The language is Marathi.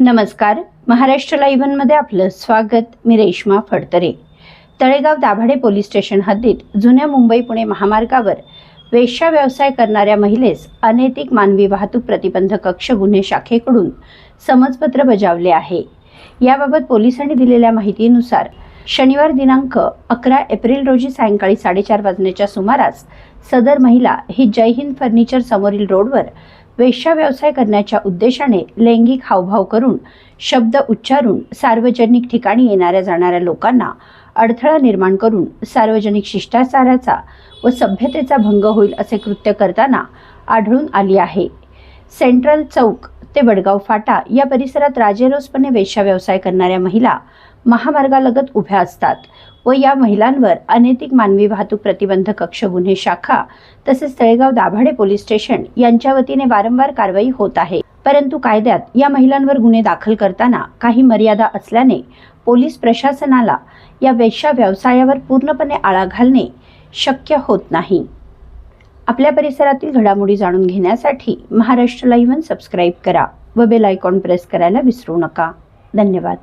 नमस्कार, महाराष्ट्र लाईव्ह मध्ये आपलं स्वागत. मी रेश्मा फडतरे. तळेगाव दाभाडे पोलीस स्टेशन हद्दीत जुन्या मुंबई पुणे महामार्गावर वेश्या व्यवसाय करणाऱ्या महिलेस अनैतिक मानवी वाहतूक प्रतिबंधक कक्ष गुन्हे शाखेकडून समजपत्र बजावले आहे. याबाबत पोलिसांनी दिलेल्या माहितीनुसार शनिवार दिनांक 11 एप्रिल रोजी सायंकाळी 4:30 वाजण्याच्या सुमारास सदर महिला ही जय हिंद फर्निचर समोरील रोडवर वेश्या व्यवसाय करण्याच्या उद्देशाने लैंगिक हावभाव करून शब्द उच्चारून सार्वजनिक ठिकाणी येणाऱ्या जाणाऱ्या लोकांना अडथळा निर्माण करून सार्वजनिक शिष्टाचाराचा व सभ्यतेचा भंग होईल असे कृत्य करताना आढळून आली आहे. सेंट्रल चौक ते वडगाव फाटा या परिसरात राजेरोसपणे वेश्या व्यवसाय करणाऱ्या महिला महामार्गालगत उभ्या असतात व या महिलांवर अनैतिक मानवी वाहतूक प्रतिबंधक कक्ष गुन्हे शाखा तसेच तळेगाव दाभाडे पोलीस स्टेशन यांच्या वतीने वारंवार कारवाई होत आहे. परंतु कायद्यात या महिलांवर गुन्हे दाखल करताना काही मर्यादा असल्याने पोलीस प्रशासनाला या वेश्या व्यवसायावर पूर्णपणे आळा घालणे शक्य होत नाही. आपल्या परिसरातील घडामोडी जाणून घेण्यासाठी महाराष्ट्र लाईव्ह सबस्क्राईब करा व बेल आयकॉन प्रेस करायला विसरू नका. धन्यवाद.